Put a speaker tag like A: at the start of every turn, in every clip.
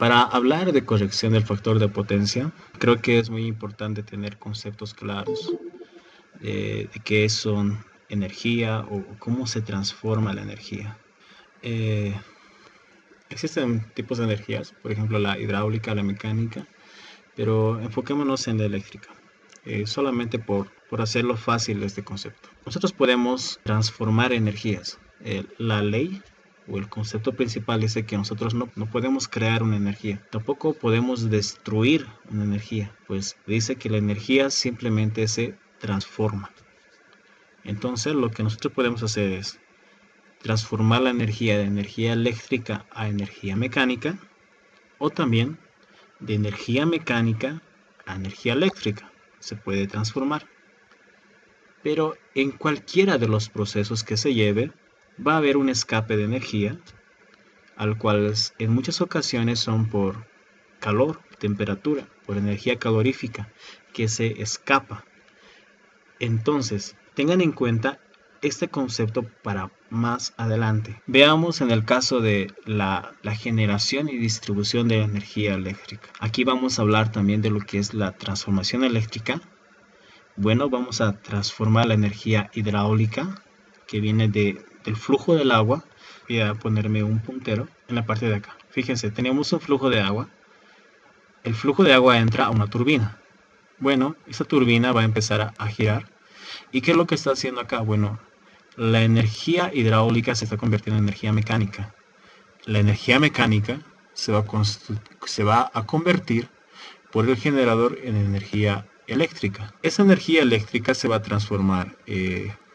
A: Para hablar de corrección del factor de potencia, creo que es muy importante tener conceptos claros de qué son energía o cómo se transforma la energía. Eh, Existen tipos de energías, por ejemplo la hidráulica, la mecánica, pero enfoquémonos en la eléctrica, solamente por hacerlo fácil este concepto. Nosotros podemos transformar energías. La ley o el concepto principal dice que nosotros no podemos crear una energía, tampoco podemos destruir una energía, pues dice que la energía simplemente se transforma. Entonces lo que nosotros podemos hacer es transformar la energía de energía eléctrica a energía mecánica, o también de energía mecánica a energía eléctrica. Se puede transformar. Pero en cualquiera de los procesos que se lleve, va a haber un escape de energía, al cual en muchas ocasiones son por calor, temperatura, por energía calorífica, que se escapa. Entonces, tengan en cuenta este concepto para más adelante. Veamos en el caso de la generación y distribución de energía eléctrica. Aquí vamos a hablar también de lo que es la transformación eléctrica. Bueno, vamos a transformar la energía hidráulica que viene del flujo del agua. Voy a ponerme un puntero en la parte de acá. Fíjense, tenemos un flujo de agua. El flujo de agua entra a una turbina. Bueno, esa turbina va a empezar a girar. ¿Y qué es lo que está haciendo acá? Bueno, la energía hidráulica se está convirtiendo en energía mecánica. La energía mecánica se va a convertir por el generador en energía eléctrica. Esa energía eléctrica se va a transformar,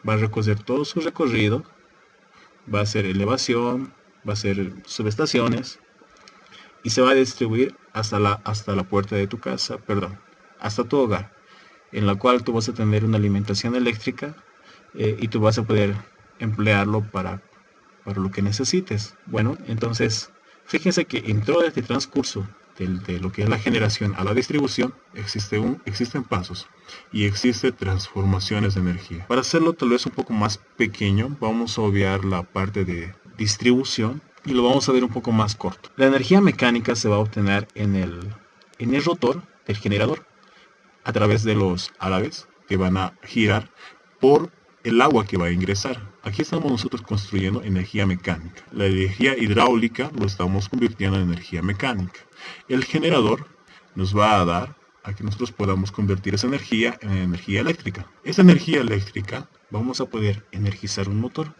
A: va a recorrer todo su recorrido, va a ser elevación, va a ser subestaciones y se va a distribuir hasta la puerta de tu casa, perdón, hasta tu hogar, en la cual tú vas a tener una alimentación eléctrica y tú vas a poder emplearlo para lo que necesites. Bueno, entonces fíjense que en todo este transcurso de lo que es la generación a la distribución existen pasos y existen transformaciones de energía. Para hacerlo tal vez un poco más pequeño, vamos a obviar la parte de distribución y lo vamos a ver un poco más corto. La energía mecánica se va a obtener en el rotor del generador a través de los álabes que van a girar por el agua que va a ingresar. Aquí estamos nosotros construyendo energía mecánica. La energía hidráulica lo estamos convirtiendo en energía mecánica. El generador nos va a dar a que nosotros podamos convertir esa energía en energía eléctrica. Esa energía eléctrica vamos a poder energizar un motor.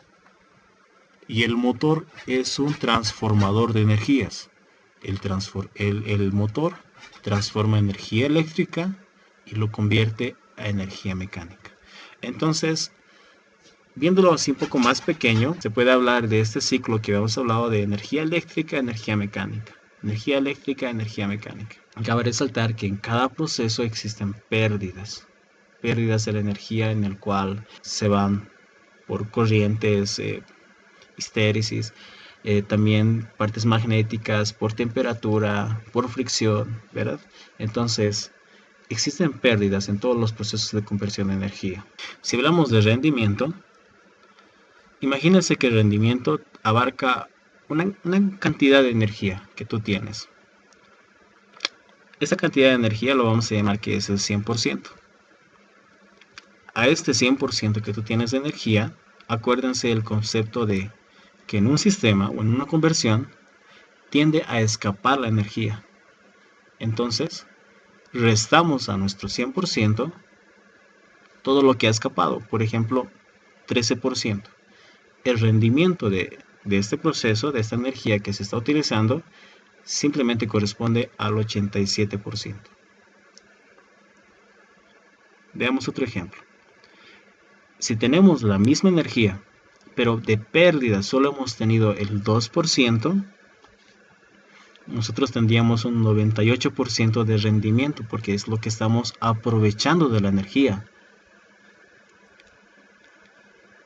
A: Y el motor es un transformador de energías. El motor transforma energía eléctrica y lo convierte a energía mecánica. Entonces, viéndolo así un poco más pequeño, se puede hablar de este ciclo que habíamos hablado de energía eléctrica, energía mecánica. Energía eléctrica, energía mecánica. Cabe resaltar que en cada proceso existen pérdidas. Pérdidas de la energía en el cual se van por corrientes, histéresis, también partes magnéticas, por temperatura, por fricción, ¿verdad? Entonces, existen pérdidas en todos los procesos de conversión de energía. Si hablamos de rendimiento, imagínense que el rendimiento abarca una cantidad de energía que tú tienes. Esa cantidad de energía lo vamos a llamar que es el 100%. A este 100% que tú tienes de energía, acuérdense el concepto de que en un sistema o en una conversión tiende a escapar la energía. Entonces, restamos a nuestro 100% todo lo que ha escapado, por ejemplo, 13%. El rendimiento de este proceso, de esta energía que se está utilizando, simplemente corresponde al 87%. Veamos otro ejemplo. Si tenemos la misma energía, pero de pérdida solo hemos tenido el 2%, nosotros tendríamos un 98% de rendimiento, porque es lo que estamos aprovechando de la energía.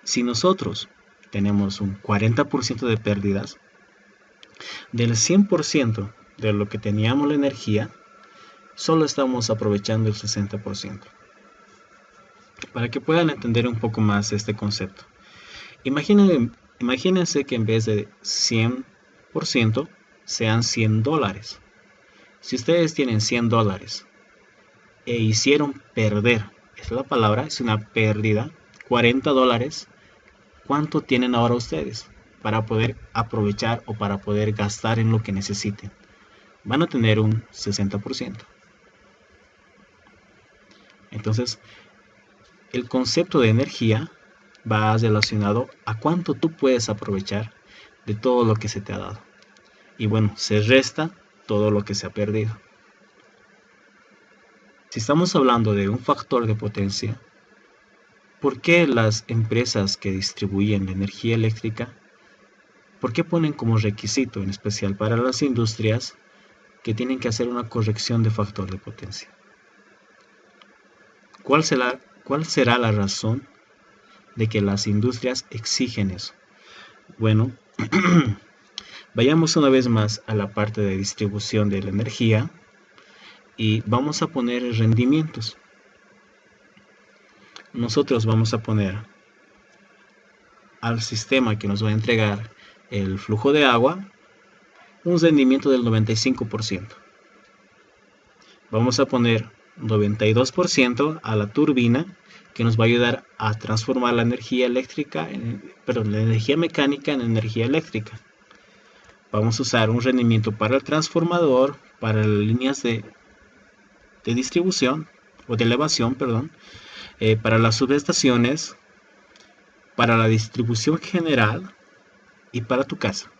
A: Si nosotros tenemos un 40% de pérdidas, del 100% de lo que teníamos la energía, solo estamos aprovechando el 60%. Para que puedan entender un poco más este concepto. Imagínense que en vez de 100% sean $100. Si ustedes tienen $100 e hicieron perder, esa es la palabra, es una pérdida, $40, ¿cuánto tienen ahora ustedes para poder aprovechar o para poder gastar en lo que necesiten? Van a tener un 60%. Entonces, el concepto de energía va relacionado a cuánto tú puedes aprovechar de todo lo que se te ha dado. Y bueno, se resta todo lo que se ha perdido. Si estamos hablando de un factor de potencia, ¿por qué las empresas que distribuyen la energía eléctrica, por qué ponen como requisito, en especial para las industrias, que tienen que hacer una corrección de factor de potencia? ¿Cuál será la razón de que las industrias exigen eso? Bueno, vayamos una vez más a la parte de distribución de la energía y vamos a poner rendimientos. Nosotros vamos a poner al sistema que nos va a entregar el flujo de agua un rendimiento del 95%. Vamos a poner 92% a la turbina, que nos va a ayudar a transformar la energía eléctrica, la energía mecánica en energía eléctrica. Vamos a usar un rendimiento para el transformador, para las líneas de distribución o de elevación, para las subestaciones, para la distribución general y para tu casa.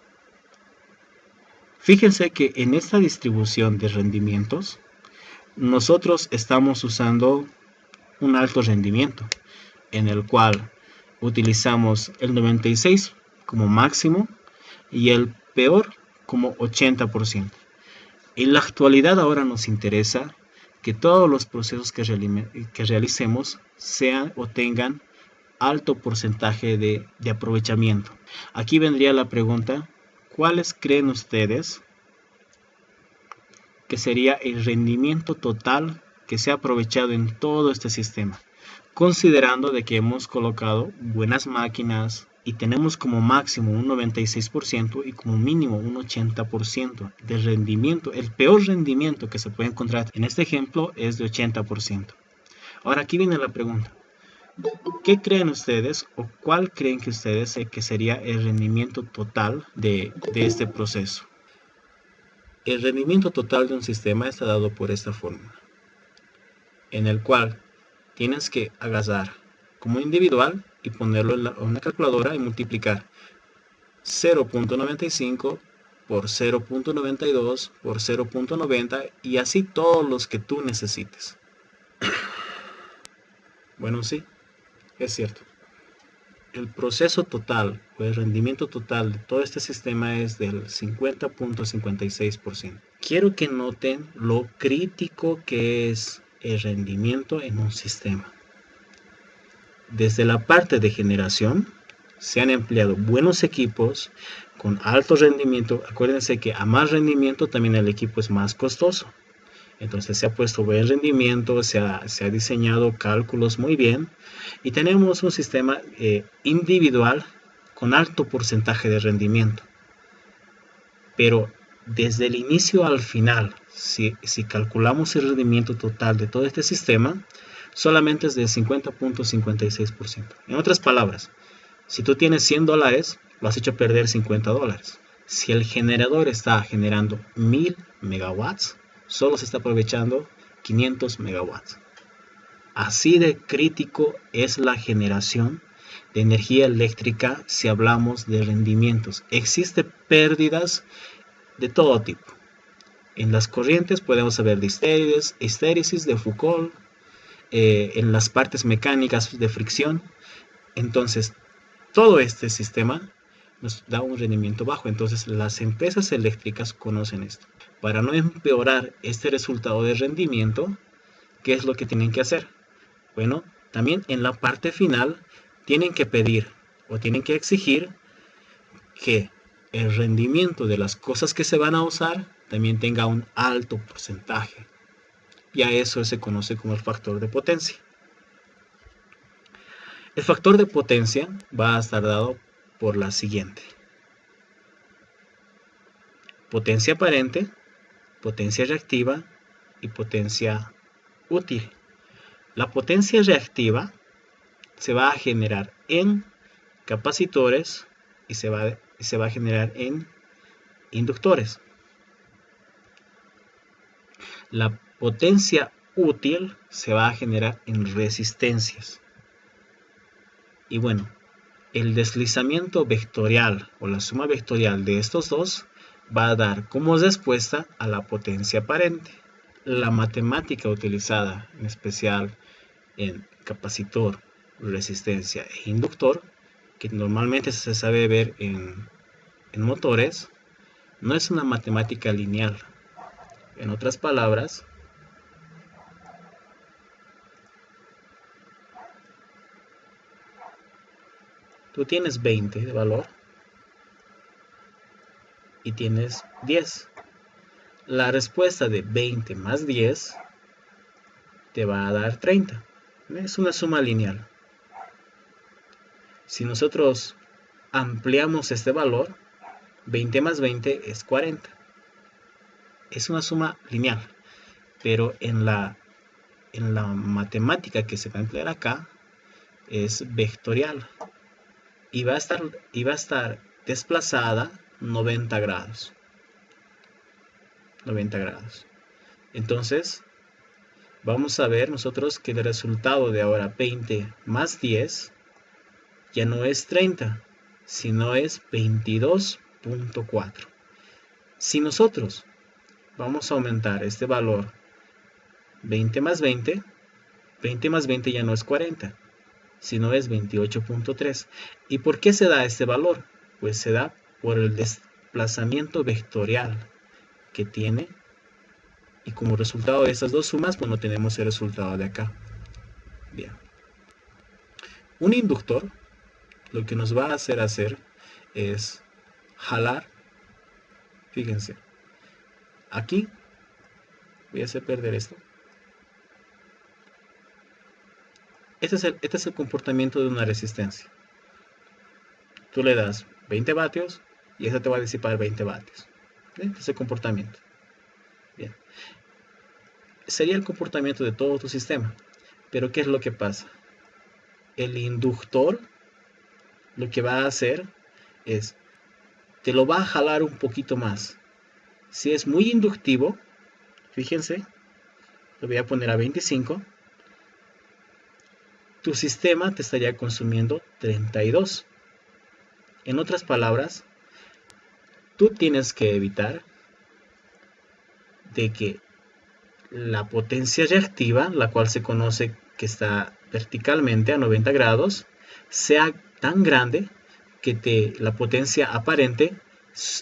A: Fíjense que en esta distribución de rendimientos, nosotros estamos usando un alto rendimiento, en el cual utilizamos el 96% como máximo y el peor como 80%. En la actualidad ahora nos interesa que todos los procesos que realicemos sean o tengan alto porcentaje de aprovechamiento. Aquí vendría la pregunta: ¿cuáles creen ustedes que sería el rendimiento total que se ha aprovechado en todo este sistema? Considerando de que hemos colocado buenas máquinas y tenemos como máximo un 96% y como mínimo un 80% de rendimiento. El peor rendimiento que se puede encontrar en este ejemplo es de 80%. Ahora aquí viene la pregunta: ¿qué creen ustedes o cuál creen que ustedes que sería el rendimiento total de este proceso? El rendimiento total de un sistema está dado por esta fórmula, en el cual tienes que agarrar como individual y ponerlo en una calculadora y multiplicar 0.95 por 0.92 por 0.90 y así todos los que tú necesites. Bueno, sí, es cierto. El proceso total o el rendimiento total de todo este sistema es del 50.56%. Quiero que noten lo crítico que es el rendimiento en un sistema. Desde la parte de generación se han empleado buenos equipos con alto rendimiento. Acuérdense que a más rendimiento también el equipo es más costoso. Entonces se ha puesto buen rendimiento, se ha diseñado cálculos muy bien y tenemos un sistema individual con alto porcentaje de rendimiento. Pero desde el inicio al final, si calculamos el rendimiento total de todo este sistema, solamente es del 50.56%. En otras palabras, si tú tienes $100, lo has hecho perder $50. Si el generador está generando 1000 megawatts, solo se está aprovechando 500 megawatts. Así de crítico es la generación de energía eléctrica si hablamos de rendimientos. Existen pérdidas de todo tipo. En las corrientes podemos saber de histéresis, de Foucault, en las partes mecánicas de fricción. Entonces, todo este sistema nos da un rendimiento bajo. Entonces, las empresas eléctricas conocen esto. Para no empeorar este resultado de rendimiento, ¿qué es lo que tienen que hacer? Bueno, también en la parte final tienen que pedir o tienen que exigir que el rendimiento de las cosas que se van a usar también tenga un alto porcentaje. Y a eso se conoce como el factor de potencia. El factor de potencia va a estar dado por la siguiente: potencia aparente potencia reactiva y potencia útil. La potencia reactiva se va a generar en capacitores y se va a generar en inductores. La potencia útil se va a generar en resistencias. Y bueno, el deslizamiento vectorial o la suma vectorial de estos dos va a dar como respuesta a la potencia aparente. La matemática utilizada en especial en capacitor, resistencia e inductor, que normalmente se sabe ver en motores, no es una matemática lineal. En otras palabras, tú tienes 20 de valor y tienes 10. La respuesta de 20 más 10 te va a dar 30. Es una suma lineal. Si nosotros ampliamos este valor, 20 más 20 es 40. Es una suma lineal, pero en la matemática que se va a emplear acá es vectorial y va a estar desplazada 90 grados. 90 grados. Entonces, vamos a ver nosotros que el resultado de ahora 20 más 10 ya no es 30, sino es 22.4. Si nosotros vamos a aumentar este valor 20 más 20, 20 más 20 ya no es 40, sino es 28.3. ¿Y por qué se da este valor? Pues se da por el desplazamiento vectorial que tiene, y como resultado de estas dos sumas, pues no tenemos el resultado de acá. Bien. Un inductor lo que nos va a hacer es jalar. Fíjense, aquí voy a hacer perder esto. Este es el comportamiento de una resistencia. Tú le das 20 vatios y esa te va a disipar 20 vatios. Este es el comportamiento. Bien. Sería el comportamiento de todo tu sistema. Pero ¿qué es lo que pasa? El inductor lo que va a hacer es, te lo va a jalar un poquito más. Si es muy inductivo, fíjense, lo voy a poner a 25, tu sistema te estaría consumiendo 32. En otras palabras, tú tienes que evitar de que la potencia reactiva, la cual se conoce que está verticalmente a 90 grados, sea tan grande que la potencia aparente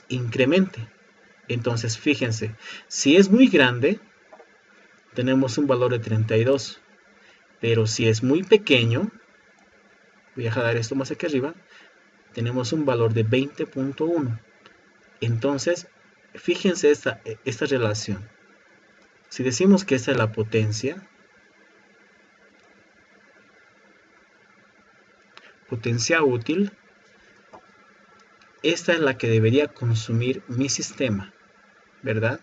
A: incremente. Entonces, fíjense, si es muy grande, tenemos un valor de 32. Pero si es muy pequeño, voy a jalar esto más aquí arriba, tenemos un valor de 20.1. Entonces, fíjense esta relación. Si decimos que esta es la potencia útil, esta es la que debería consumir mi sistema, ¿verdad?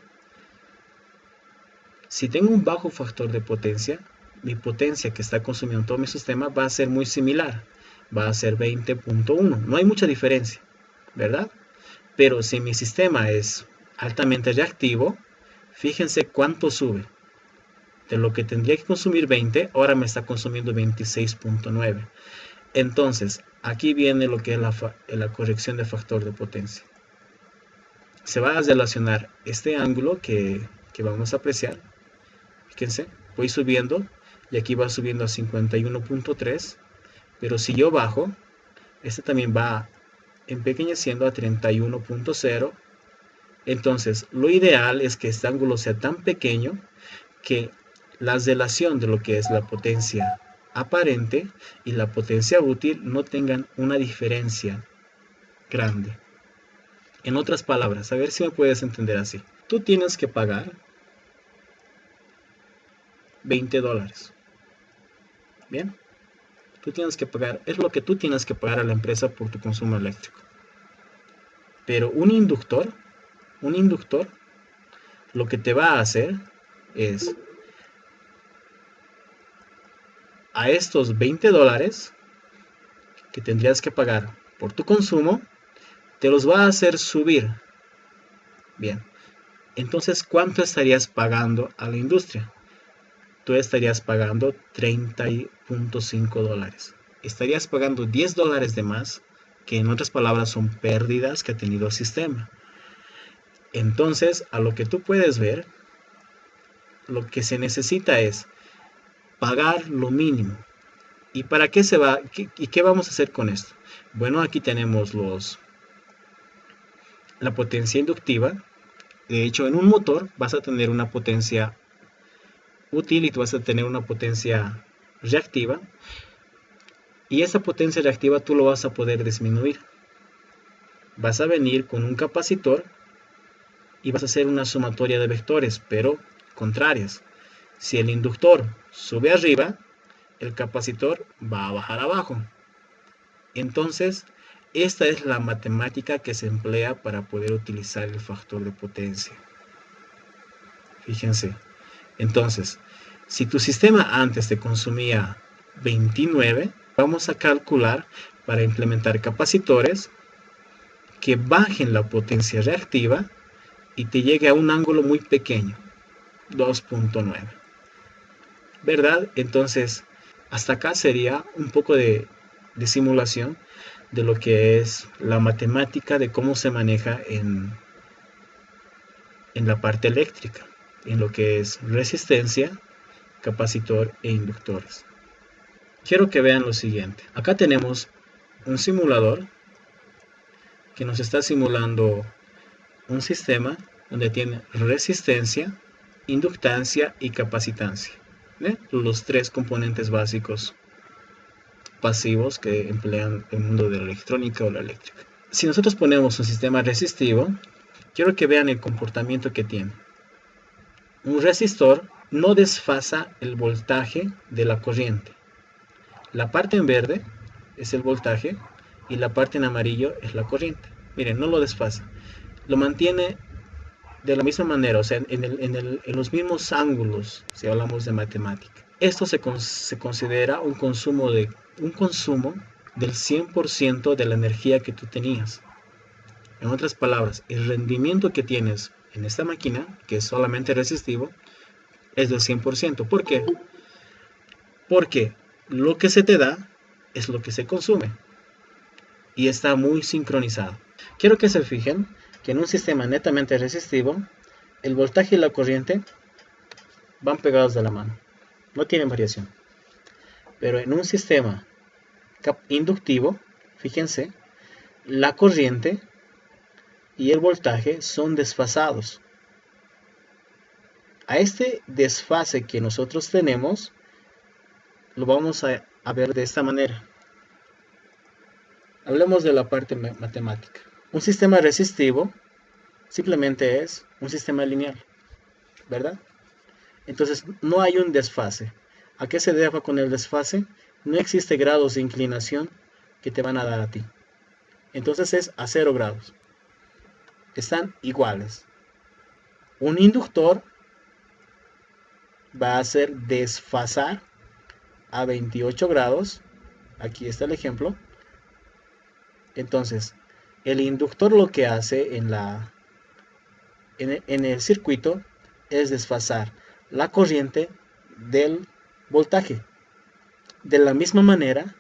A: Si tengo un bajo factor de potencia, mi potencia que está consumiendo todo mi sistema va a ser muy similar, va a ser 20.1, no hay mucha diferencia, ¿verdad? Pero si mi sistema es altamente reactivo, fíjense cuánto sube. De lo que tendría que consumir 20, ahora me está consumiendo 26.9. Entonces, aquí viene lo que es la corrección de factor de potencia. Se va a relacionar este ángulo que vamos a apreciar. Fíjense, voy subiendo y aquí va subiendo a 51.3, pero si yo bajo, este también va empequeñeciendo a 31.0. Entonces, lo ideal es que este ángulo sea tan pequeño que la relación de lo que es la potencia aparente y la potencia útil no tengan una diferencia grande. En otras palabras, a ver si me puedes entender así. Tú tienes que pagar $20. Bien, tú tienes que pagar, es lo que tú tienes que pagar a la empresa por tu consumo eléctrico. Pero un inductor, lo que te va a hacer es a estos $20 que tendrías que pagar por tu consumo, te los va a hacer subir. Bien, entonces, ¿cuánto estarías pagando a la industria? Tú estarías pagando $30.5. Estarías pagando $10 de más, que en otras palabras son pérdidas que ha tenido el sistema. Entonces, a lo que tú puedes ver, lo que se necesita es pagar lo mínimo. ¿Y para qué se va? ¿Y qué vamos a hacer con esto? Bueno, aquí tenemos la potencia inductiva. De hecho, en un motor vas a tener una potencia útil y tú vas a tener una potencia reactiva. Y esa potencia reactiva tú lo vas a poder disminuir. Vas a venir con un capacitor y vas a hacer una sumatoria de vectores, pero contrarias. Si el inductor sube arriba, el capacitor va a bajar abajo. Entonces, esta es la matemática que se emplea para poder utilizar el factor de potencia. Fíjense. Entonces, si tu sistema antes te consumía 29, vamos a calcular para implementar capacitores que bajen la potencia reactiva y te llegue a un ángulo muy pequeño, 2.9. ¿Verdad? Entonces, hasta acá sería un poco de simulación de lo que es la matemática de cómo se maneja en la parte eléctrica, en lo que es resistencia, capacitor e inductores. Quiero que vean lo siguiente. Acá tenemos un simulador que nos está simulando un sistema donde tiene resistencia, inductancia y capacitancia. Los tres componentes básicos pasivos que emplean el mundo de la electrónica o la eléctrica. Si nosotros ponemos un sistema resistivo, quiero que vean el comportamiento que tiene. Un resistor no desfasa el voltaje de la corriente. La parte en verde es el voltaje y la parte en amarillo es la corriente. Miren, no lo desfasa. Lo mantiene de la misma manera, o sea, en los mismos ángulos, si hablamos de matemática. Esto se considera un consumo del 100% de la energía que tú tenías. En otras palabras, el rendimiento que tienes en esta máquina, que es solamente resistivo, es del 100%. ¿Por qué? Porque lo que se te da es lo que se consume y está muy sincronizado. Quiero que se fijen que en un sistema netamente resistivo, el voltaje y la corriente van pegados de la mano, no tienen variación. Pero en un sistema inductivo, fíjense, la corriente y el voltaje son desfasados. A este desfase que nosotros tenemos, lo vamos a ver de esta manera. Hablemos de la parte matemática. Un sistema resistivo simplemente es un sistema lineal, ¿verdad? Entonces no hay un desfase. ¿A qué se debe con el desfase? No existe grados de inclinación que te van a dar a ti. Entonces es a 0 grados. Están iguales. Un inductor va a hacer desfasar a 28 grados. Aquí está el ejemplo. Entonces, el inductor lo que hace en el circuito es desfasar la corriente del voltaje. De la misma manera,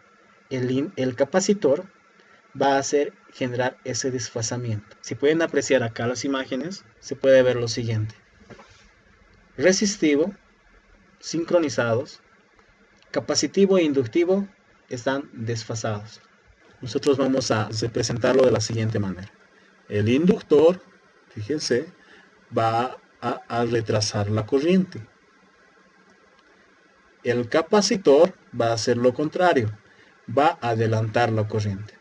A: el capacitor va a generar ese desfasamiento. Si pueden apreciar acá las imágenes, se puede ver lo siguiente. Resistivo, sincronizados. Capacitivo e inductivo están desfasados. Nosotros vamos a representarlo de la siguiente manera. El inductor, fíjense, va a retrasar la corriente. El capacitor va a hacer lo contrario, va a adelantar la corriente.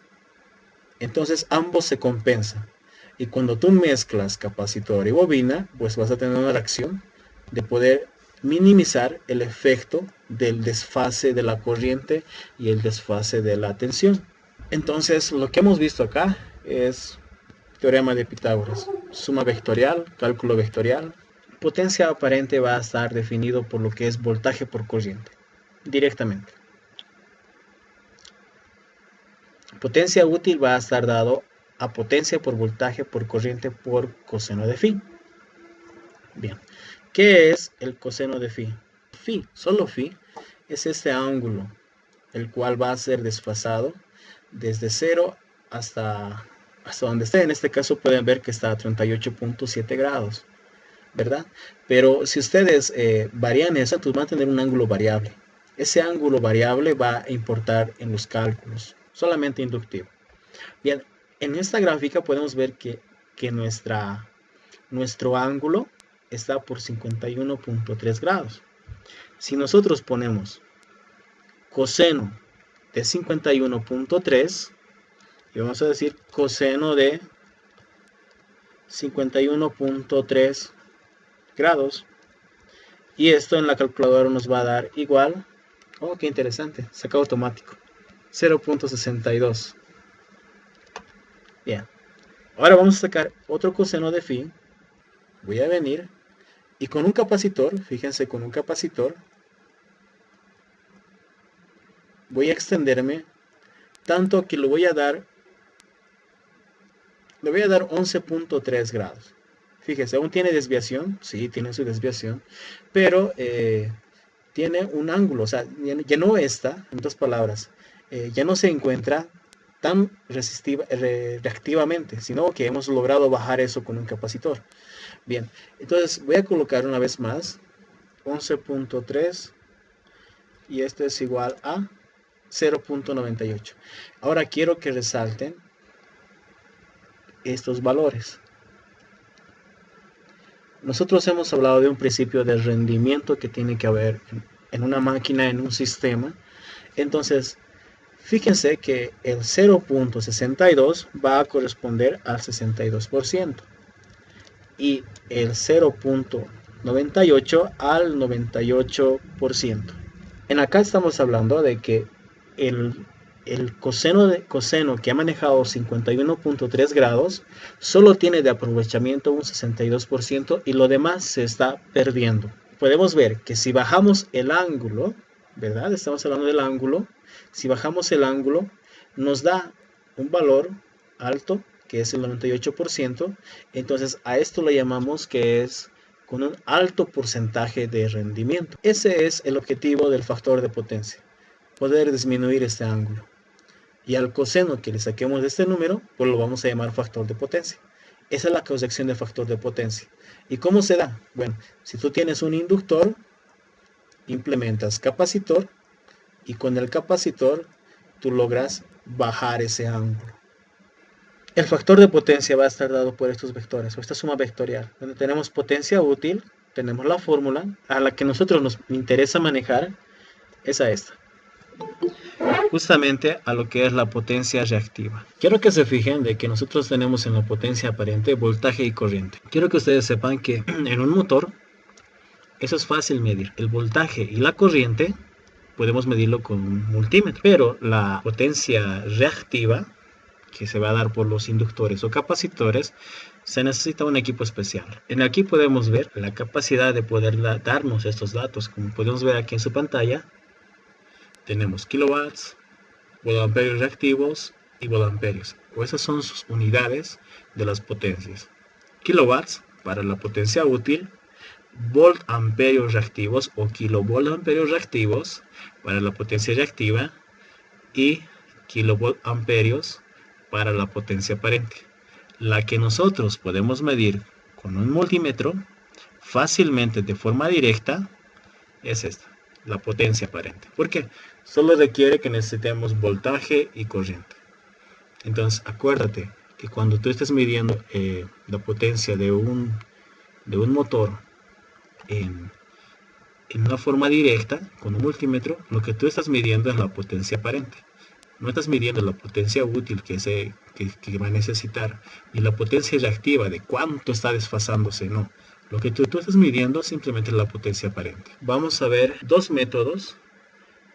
A: Entonces ambos se compensan. Y cuando tú mezclas capacitor y bobina, pues vas a tener una reacción de poder minimizar el efecto del desfase de la corriente y el desfase de la tensión. Entonces lo que hemos visto acá es teorema de Pitágoras, suma vectorial, cálculo vectorial, potencia aparente va a estar definido por lo que es voltaje por corriente, directamente. Potencia útil va a estar dado a potencia por voltaje por corriente por coseno de phi. Bien, ¿qué es el coseno de phi? Phi, solo phi, es este ángulo, el cual va a ser desfasado desde 0 hasta donde esté. En este caso pueden ver que está a 38.7 grados, ¿verdad? Pero si ustedes varían eso, entonces van a tener un ángulo variable. Ese ángulo variable va a importar en los cálculos, solamente inductivo. Bien, en esta gráfica podemos ver que nuestro ángulo está por 51.3 grados. Si nosotros ponemos coseno de 51.3 y vamos a decir coseno de 51.3 grados, y esto en la calculadora nos va a dar igual, oh, qué interesante, saca automático, 0.62. Bien, ahora vamos a sacar otro coseno de phi. Voy a venir y con un capacitor, fíjense, con un capacitor voy a extenderme tanto que le voy a dar 11.3 grados. Fíjense, aún tiene desviación, sí, tiene su desviación, pero tiene un ángulo, o sea, ya no está, en otras palabras, ya no se encuentra tan reactivamente, sino que hemos logrado bajar eso con un capacitor. Bien, entonces voy a colocar una vez más 11.3 y esto es igual a 0.98. Ahora quiero que resalten estos valores. Nosotros hemos hablado de un principio de rendimiento que tiene que haber en una máquina, en un sistema. Entonces, fíjense que el 0.62 va a corresponder al 62% y el 0.98 al 98%. En acá estamos hablando de que el coseno que ha manejado 51.3 grados solo tiene de aprovechamiento un 62% y lo demás se está perdiendo. Podemos ver que si bajamos el ángulo, ¿verdad? Estamos hablando del ángulo. Si bajamos el ángulo, nos da un valor alto, que es el 98%. Entonces a esto lo llamamos que es con un alto porcentaje de rendimiento. Ese es el objetivo del factor de potencia, poder disminuir este ángulo. Y al coseno que le saquemos de este número, pues lo vamos a llamar factor de potencia. Esa es la corrección del factor de potencia. ¿Y cómo se da? Bueno, si tú tienes un inductor, implementas capacitor y con el capacitor tú logras bajar ese ángulo. El factor de potencia va a estar dado por estos vectores, o esta suma vectorial, donde tenemos potencia útil, tenemos la fórmula, a la que nosotros nos interesa manejar, es a esta. Justamente a lo que es la potencia reactiva. Quiero que se fijen de que nosotros tenemos en la potencia aparente voltaje y corriente. Quiero que ustedes sepan que en un motor, eso es fácil medir. El voltaje y la corriente podemos medirlo con un multímetro, pero la potencia reactiva, que se va a dar por los inductores o capacitores, se necesita un equipo especial. En aquí podemos ver la capacidad de poder darnos estos datos. Como podemos ver aquí en su pantalla, tenemos kilowatts, volamperios reactivos y volamperios. O esas son sus unidades de las potencias. Kilowatts para la potencia útil, voltamperios reactivos o kilovoltamperios reactivos para la potencia reactiva y kilovoltamperios para la potencia aparente. La que nosotros podemos medir con un multímetro fácilmente de forma directa es esta, la potencia aparente. ¿Por qué? Solo requiere que necesitemos voltaje y corriente. Entonces acuérdate que cuando tú estés midiendo la potencia de un motor en una forma directa con un multímetro, lo que tú estás midiendo es la potencia aparente. No estás midiendo la potencia útil que va a necesitar, ni la potencia reactiva de cuánto está desfasándose, no. Lo que tú estás midiendo simplemente es la potencia aparente. Vamos a ver dos métodos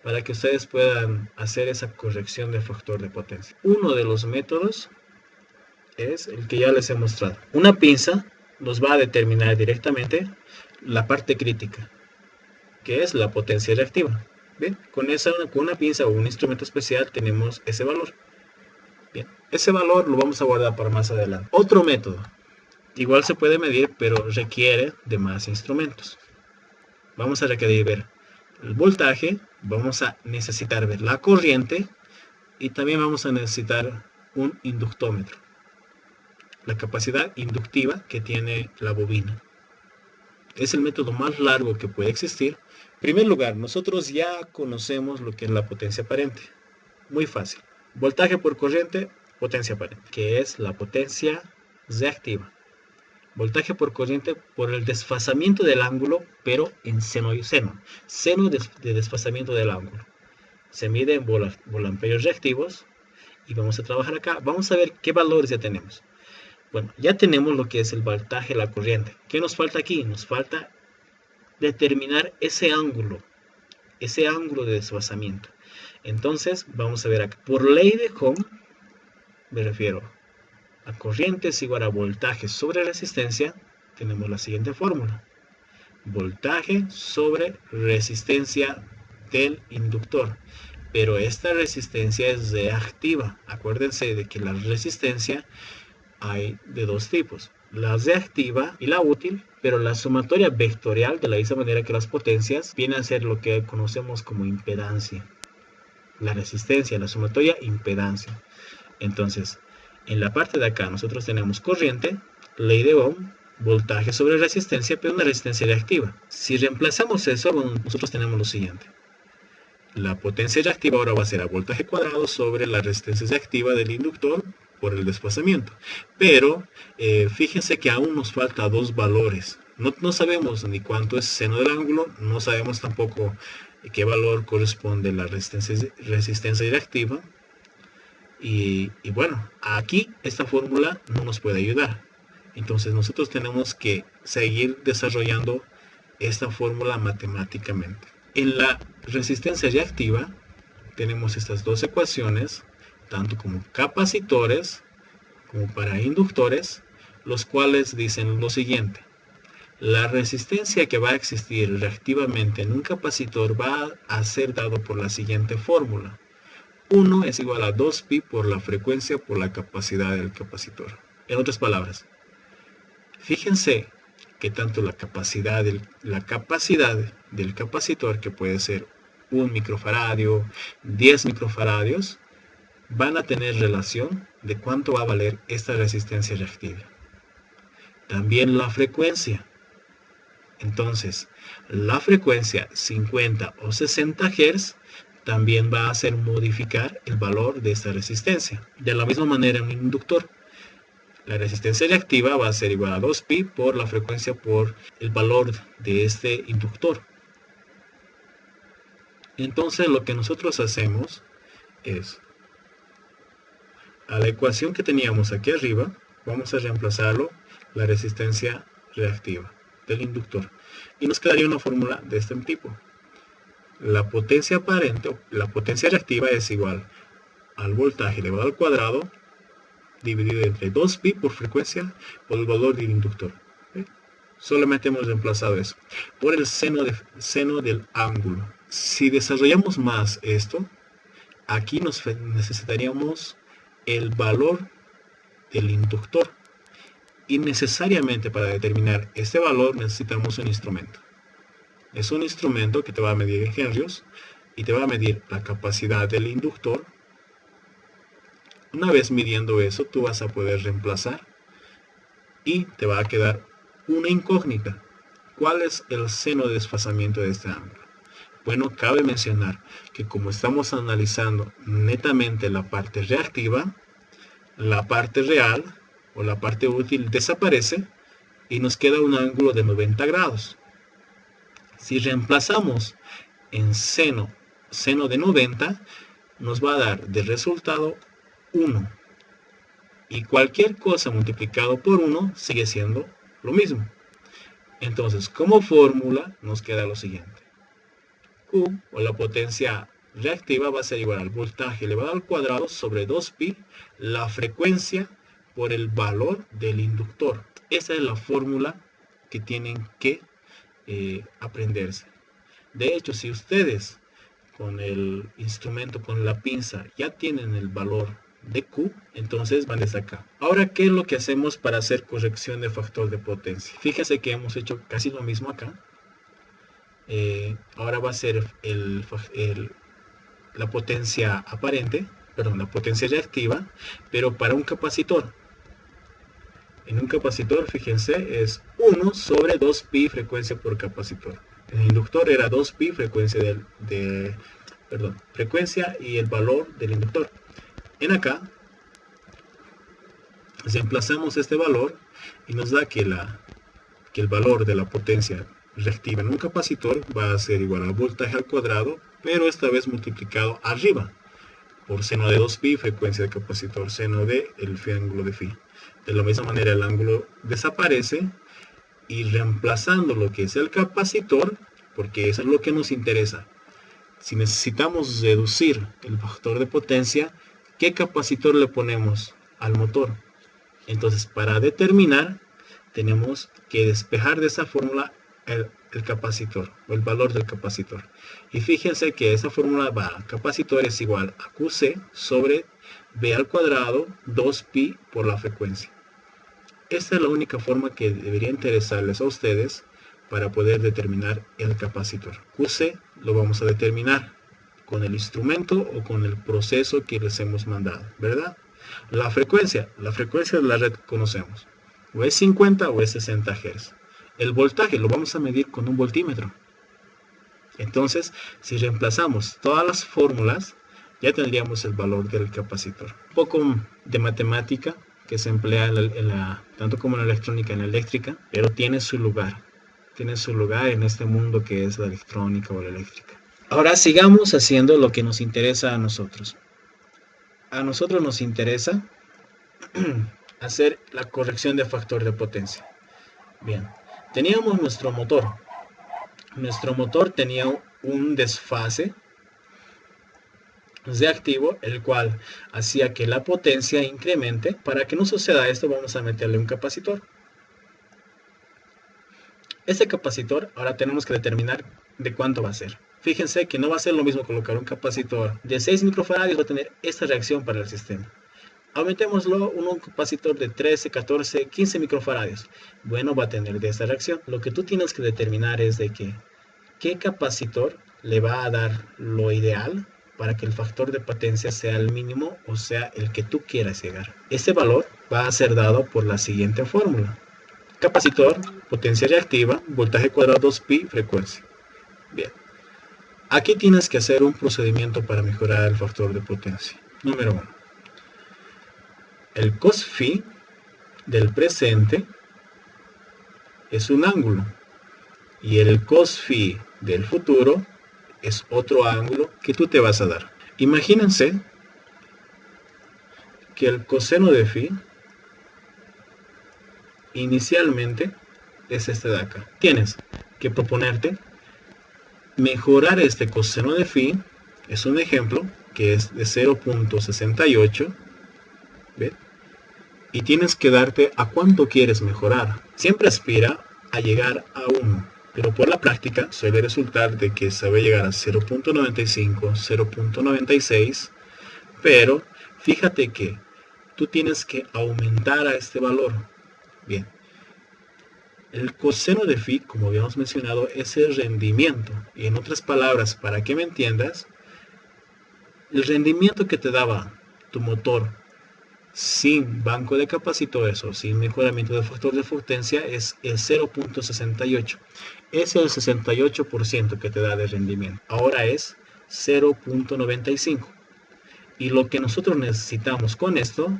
A: para que ustedes puedan hacer esa corrección de factor de potencia. Uno de los métodos es el que ya les he mostrado. Una pinza nos va a determinar directamente la parte crítica, que es la potencia reactiva. Bien, con una pinza o un instrumento especial tenemos ese valor. Bien, ese valor lo vamos a guardar para más adelante. Otro método, igual se puede medir, pero requiere de más instrumentos. Vamos a requerir ver el voltaje, vamos a necesitar ver la corriente y también vamos a necesitar un inductómetro, la capacidad inductiva que tiene la bobina. Es el método más largo que puede existir. En primer lugar, nosotros ya conocemos lo que es la potencia aparente. Muy fácil. Voltaje por corriente, potencia aparente, que es la potencia reactiva. Voltaje por corriente por el desfasamiento del ángulo, pero en seno y seno. Seno de desfasamiento del ángulo. Se mide en volamperios reactivos y vamos a trabajar acá. Vamos a ver qué valores ya tenemos. Bueno, ya tenemos lo que es el voltaje, la corriente. ¿Qué nos falta aquí? Nos falta determinar ese ángulo de desfasamiento. Entonces, vamos a ver acá. Por ley de Ohm, me refiero a corriente es igual a voltaje sobre resistencia. Tenemos la siguiente fórmula. Voltaje sobre resistencia del inductor. Pero esta resistencia es reactiva. Acuérdense de que la resistencia hay de dos tipos, la reactiva y la útil, pero la sumatoria vectorial, de la misma manera que las potencias, viene a ser lo que conocemos como impedancia. La resistencia, la sumatoria impedancia. Entonces, en la parte de acá nosotros tenemos corriente, ley de Ohm, voltaje sobre resistencia, pero una resistencia reactiva. Si reemplazamos eso, nosotros tenemos lo siguiente. La potencia reactiva ahora va a ser a voltaje cuadrado sobre la resistencia reactiva del inductor por el desplazamiento. Pero fíjense que aún nos falta dos valores. No sabemos ni cuánto es seno del ángulo, no sabemos tampoco qué valor corresponde la resistencia reactiva. Y bueno, aquí esta fórmula no nos puede ayudar. Entonces nosotros tenemos que seguir desarrollando esta fórmula matemáticamente. En la resistencia reactiva tenemos estas dos ecuaciones, tanto como capacitores como para inductores, los cuales dicen lo siguiente. La resistencia que va a existir reactivamente en un capacitor va a ser dado por la siguiente fórmula. 1 es igual a 2pi por la frecuencia por la capacidad del capacitor. En otras palabras, fíjense que tanto la capacidad del capacitor, que puede ser 1 microfaradio, 10 microfaradios, van a tener relación de cuánto va a valer esta resistencia reactiva. También la frecuencia. Entonces, la frecuencia 50 o 60 Hz también va a hacer modificar el valor de esta resistencia. De la misma manera en un inductor. La resistencia reactiva va a ser igual a 2pi por la frecuencia por el valor de este inductor. Entonces lo que nosotros hacemos es, a la ecuación que teníamos aquí arriba, vamos a reemplazarlo la resistencia reactiva del inductor. Y nos quedaría una fórmula de este tipo. La potencia aparente, la potencia reactiva es igual al voltaje elevado al cuadrado dividido entre 2pi por frecuencia por el valor del inductor. ¿Sí? Solamente hemos reemplazado eso por el seno del ángulo. Si desarrollamos más esto, aquí necesitaríamos el valor del inductor. Y necesariamente para determinar este valor necesitamos un instrumento. Es un instrumento que te va a medir en henrios y te va a medir la capacidad del inductor. Una vez midiendo eso, tú vas a poder reemplazar y te va a quedar una incógnita. ¿Cuál es el seno de desfasamiento de este ángulo? Bueno, cabe mencionar que como estamos analizando netamente la parte reactiva, la parte real o la parte útil desaparece y nos queda un ángulo de 90 grados. Si reemplazamos en seno de 90, nos va a dar de resultado 1. Y cualquier cosa multiplicado por 1 sigue siendo lo mismo. Entonces, como fórmula nos queda lo siguiente. Q, o la potencia reactiva, va a ser igual al voltaje elevado al cuadrado sobre 2pi, la frecuencia por el valor del inductor. Esa es la fórmula que tienen que aprenderse. De hecho, si ustedes con el instrumento, con la pinza, ya tienen el valor de Q, entonces van desde acá. Ahora, ¿qué es lo que hacemos para hacer corrección de factor de potencia? Fíjense que hemos hecho casi lo mismo acá. Ahora va a ser la potencia aparente, perdón, la potencia reactiva, pero para un capacitor. En un capacitor, fíjense, es 1 sobre 2pi frecuencia por capacitor. En el inductor era 2pi frecuencia frecuencia y el valor del inductor. En acá reemplazamos este valor y nos da que el valor de la potencia reactiva en un capacitor va a ser igual al voltaje al cuadrado, pero esta vez multiplicado arriba por seno de 2pi frecuencia del capacitor, seno de el ángulo de phi. De la misma manera el ángulo desaparece y reemplazando lo que es el capacitor, porque eso es lo que nos interesa. Si necesitamos reducir el factor de potencia, ¿qué capacitor le ponemos al motor? Entonces, para determinar, tenemos que despejar de esa fórmula el capacitor, o el valor del capacitor. Y fíjense que esa fórmula va, capacitor es igual a QC sobre B al cuadrado 2pi por la frecuencia. Esta es la única forma que debería interesarles a ustedes para poder determinar el capacitor. QC lo vamos a determinar con el instrumento o con el proceso que les hemos mandado, ¿verdad? La frecuencia de la red conocemos. O es 50 o es 60 Hz. El voltaje lo vamos a medir con un voltímetro. Entonces, si reemplazamos todas las fórmulas, ya tendríamos el valor del capacitor. Un poco de matemática que se emplea tanto como en la electrónica, en la eléctrica, pero tiene su lugar. Tiene su lugar en este mundo que es la electrónica o la eléctrica. Ahora sigamos haciendo lo que nos interesa a nosotros. A nosotros nos interesa hacer la corrección de factor de potencia. Bien, teníamos nuestro motor. Nuestro motor tenía un desfase reactivo, el cual hacía que la potencia incremente. Para que no suceda esto, vamos a meterle un capacitor. Ese capacitor, ahora tenemos que determinar de cuánto va a ser. Fíjense que no va a ser lo mismo colocar un capacitor de 6 microfaradios, va a tener esta reacción para el sistema. Aumentémoslo un capacitor de 13, 14, 15 microfaradios. Bueno, va a tener de esta reacción. Lo que tú tienes que determinar es de qué capacitor le va a dar lo ideal para que el factor de potencia sea el mínimo, o sea, el que tú quieras llegar. Este valor va a ser dado por la siguiente fórmula. Capacitor, potencia reactiva, voltaje cuadrado 2pi, frecuencia. Bien. Aquí tienes que hacer un procedimiento para mejorar el factor de potencia. Número 1. El cos phi del presente es un ángulo y el cos phi del futuro es otro ángulo que tú te vas a dar. Imagínense que el coseno de phi inicialmente es este de acá. Tienes que proponerte mejorar este coseno de phi. Es un ejemplo que es de 0.68. ¿Ves? Y tienes que darte a cuánto quieres mejorar. Siempre aspira a llegar a 1, pero por la práctica suele resultar de que sabe llegar a 0.95, 0.96, pero fíjate que tú tienes que aumentar a este valor. Bien, el coseno de phi, como habíamos mencionado, es el rendimiento. Y en otras palabras, para que me entiendas, el rendimiento que te daba tu motor sin banco de capacitores o sin mejoramiento del factor de potencia es el 0.68. Es el 68% que te da de rendimiento. Ahora es 0.95. Y lo que nosotros necesitamos con esto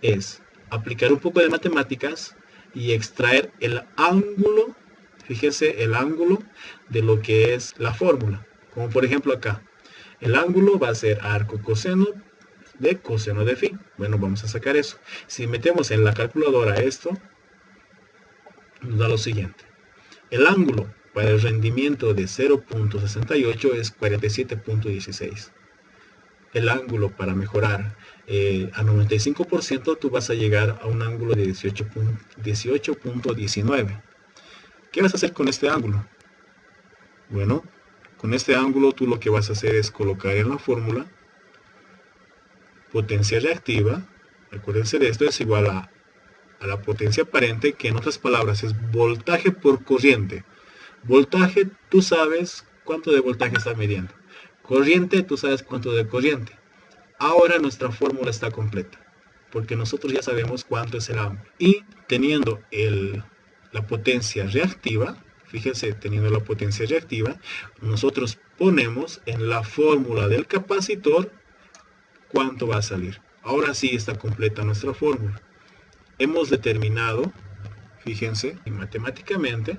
A: es aplicar un poco de matemáticas y extraer el ángulo, fíjese, el ángulo de lo que es la fórmula. Como por ejemplo acá, el ángulo va a ser arco coseno de coseno de phi. Bueno, vamos a sacar eso. Si metemos en la calculadora esto, nos da lo siguiente. El ángulo para el rendimiento de 0.68 es 47.16. el ángulo para mejorar a 95%, tú vas a llegar a un ángulo de 18.19. ¿Qué vas a hacer con este ángulo? Bueno, con este ángulo tú lo que vas a hacer es colocar en la fórmula potencia reactiva. Acuérdense de esto, es igual a la potencia aparente, que en otras palabras es voltaje por corriente. Voltaje, tú sabes cuánto de voltaje está midiendo. Corriente, tú sabes cuánto de corriente. Ahora nuestra fórmula está completa, porque nosotros ya sabemos cuánto es el ángulo. Y teniendo la potencia reactiva, fíjense, teniendo la potencia reactiva, nosotros ponemos en la fórmula del capacitor cuánto va a salir. Ahora sí está completa nuestra fórmula. Hemos determinado, fíjense, matemáticamente,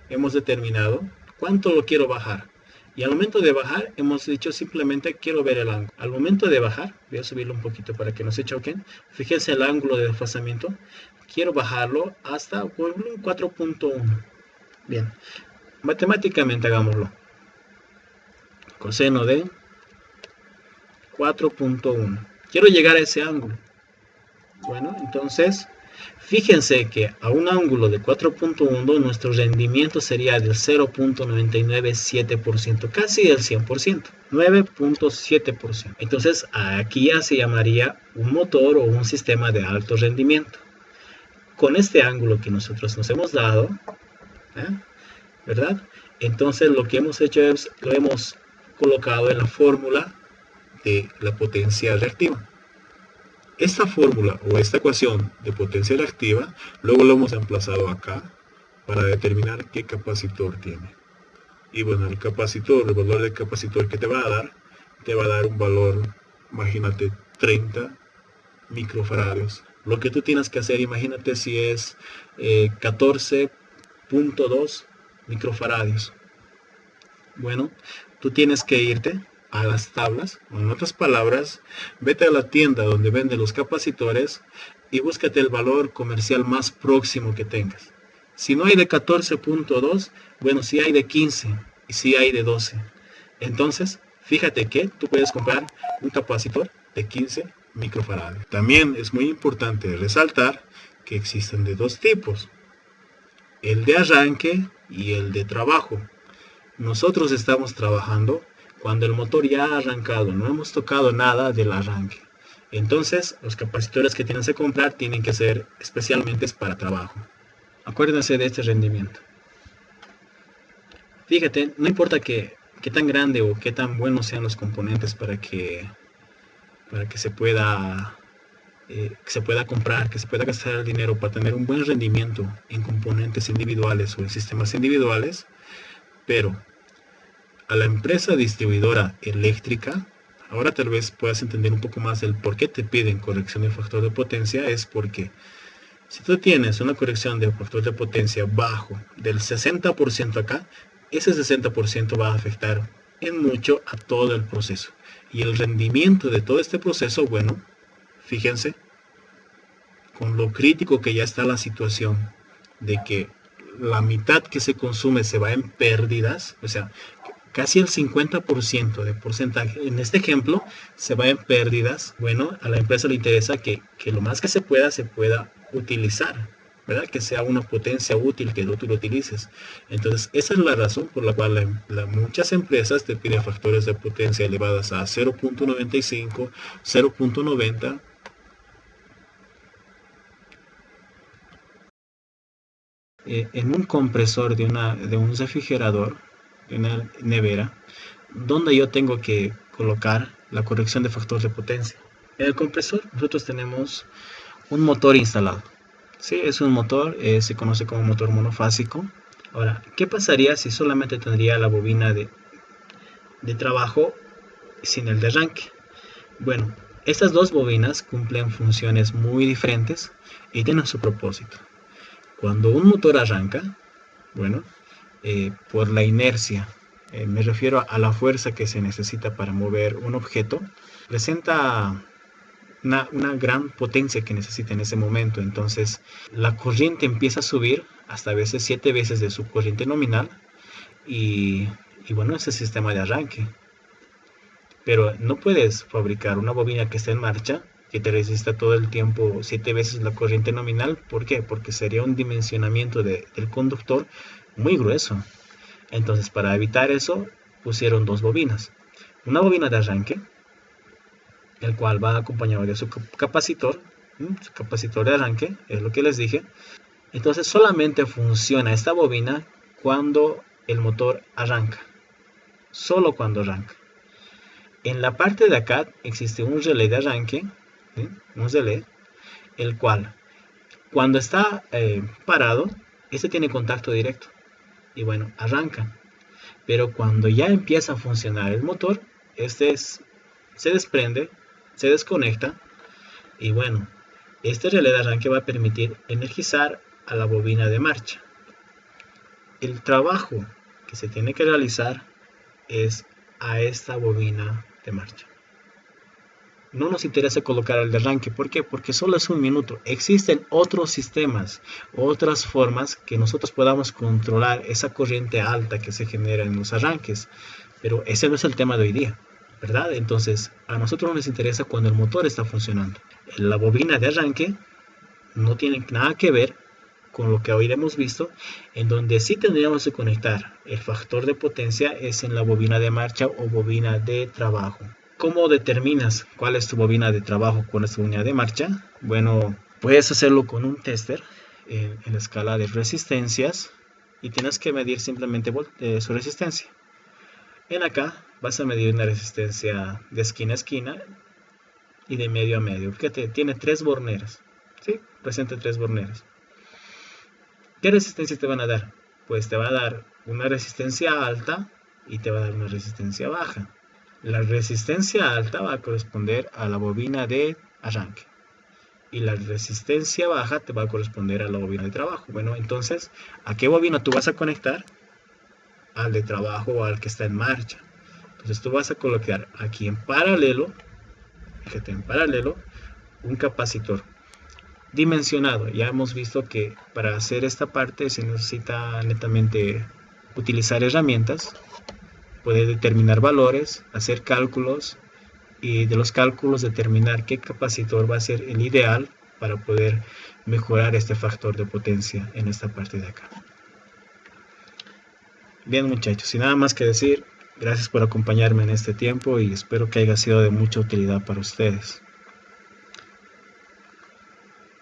A: hemos determinado cuánto lo quiero bajar. Y al momento de bajar, hemos dicho simplemente quiero ver el ángulo. Al momento de bajar, voy a subirlo un poquito para que no se choquen. Fíjense el ángulo de desfasamiento. Quiero bajarlo hasta 4.1. Bien, matemáticamente hagámoslo. Coseno de 4.1. Quiero llegar a ese ángulo. Bueno, entonces, fíjense que a un ángulo de 4.1 nuestro rendimiento sería del 0.997%, casi el 100%, 9.7%. Entonces, aquí ya se llamaría un motor o un sistema de alto rendimiento. Con este ángulo que nosotros nos hemos dado, ¿verdad? Entonces, lo que hemos hecho es, lo hemos colocado en la fórmula de la potencia reactiva. Esta fórmula o esta ecuación de potencia reactiva, luego lo hemos emplazado acá para determinar qué capacitor tiene. Y bueno, el valor del capacitor que te va a dar un valor, imagínate, 30 microfaradios. Lo que tú tienes que hacer, imagínate si es 14.2 microfaradios. Bueno, tú tienes que irte a las tablas, o en otras palabras, vete a la tienda donde venden los capacitores y búscate el valor comercial más próximo que tengas. Si no hay de 14.2, bueno, si hay de 15 y si hay de 12. Entonces, fíjate que tú puedes comprar un capacitor de 15 microfaradios. También es muy importante resaltar que existen de dos tipos: el de arranque y el de trabajo. Nosotros estamos trabajando cuando el motor ya ha arrancado, no hemos tocado nada del arranque. Entonces, los capacitores que tienes que comprar tienen que ser especialmente para trabajo. Acuérdense de este rendimiento. Fíjate, no importa qué tan grande o qué tan buenos sean los componentes para que se pueda comprar, que se pueda gastar el dinero para tener un buen rendimiento en componentes individuales o en sistemas individuales, pero a la empresa distribuidora eléctrica, ahora tal vez puedas entender un poco más el por qué te piden corrección del factor de potencia. Es porque si tú tienes una corrección de factor de potencia bajo del 60% acá, ese 60% va a afectar en mucho a todo el proceso. Y el rendimiento de todo este proceso, bueno, fíjense, con lo crítico que ya está la situación de que la mitad que se consume se va en pérdidas, o sea, casi el 50% de porcentaje, en este ejemplo, se va en pérdidas. Bueno, a la empresa le interesa que lo más que se pueda utilizar, ¿verdad? Que sea una potencia útil, que tú lo utilices. Entonces, esa es la razón por la cual muchas empresas te piden factores de potencia elevadas a 0.95, 0.90. En un compresor de un refrigerador, de una nevera, donde yo tengo que colocar la corrección de factor de potencia. En el compresor nosotros tenemos un motor instalado. Sí, es un motor, se conoce como motor monofásico. Ahora, ¿qué pasaría si solamente tendría la bobina de trabajo sin el de arranque? Bueno, estas dos bobinas cumplen funciones muy diferentes y tienen su propósito. Cuando un motor arranca, bueno, por la inercia, me refiero a la fuerza que se necesita para mover un objeto, presenta una gran potencia que necesita en ese momento. Entonces la corriente empieza a subir hasta a veces 7 veces de su corriente nominal y bueno, ese sistema de arranque. Pero no puedes fabricar una bobina que esté en marcha que te resista todo el tiempo 7 veces la corriente nominal. ¿Por qué? Porque sería un dimensionamiento del conductor muy grueso. Entonces, para evitar eso, pusieron dos bobinas. Una bobina de arranque, el cual va acompañado de su capacitor. Su capacitor de arranque, es lo que les dije. Entonces, solamente funciona esta bobina cuando el motor arranca. Solo cuando arranca. En la parte de acá existe un relé de arranque, ¿sí? Un relé, el cual cuando está parado, este tiene contacto directo y bueno, arranca. Pero cuando ya empieza a funcionar el motor, se desprende, se desconecta y bueno, este relé de arranque va a permitir energizar a la bobina de marcha. El trabajo que se tiene que realizar es a esta bobina de marcha. No nos interesa colocar el de arranque. ¿Por qué? Porque solo es un minuto. Existen otros sistemas, otras formas que nosotros podamos controlar esa corriente alta que se genera en los arranques. Pero ese no es el tema de hoy día, ¿verdad? Entonces, a nosotros nos interesa cuando el motor está funcionando. La bobina de arranque no tiene nada que ver con lo que hoy hemos visto, en donde sí tendríamos que conectar el factor de potencia es en la bobina de marcha o bobina de trabajo. ¿Cómo determinas cuál es tu bobina de trabajo con esta bobina de marcha? Bueno, puedes hacerlo con un tester en la escala de resistencias y tienes que medir simplemente su resistencia. En acá vas a medir una resistencia de esquina a esquina y de medio a medio. Fíjate, tiene 3 borneras, ¿sí? Presenta 3 borneras. ¿Qué resistencia te van a dar? Pues te va a dar una resistencia alta y te va a dar una resistencia baja. La resistencia alta va a corresponder a la bobina de arranque y la resistencia baja te va a corresponder a la bobina de trabajo. Bueno, entonces, ¿a qué bobina tú vas a conectar? Al de trabajo o al que está en marcha. Entonces tú vas a colocar aquí en paralelo, fíjate, en paralelo, un capacitor dimensionado. Ya hemos visto que para hacer esta parte se necesita netamente utilizar herramientas, poder determinar valores, hacer cálculos y de los cálculos determinar qué capacitor va a ser el ideal para poder mejorar este factor de potencia en esta parte de acá. Bien, muchachos, sin nada más que decir, gracias por acompañarme en este tiempo y espero que haya sido de mucha utilidad para ustedes.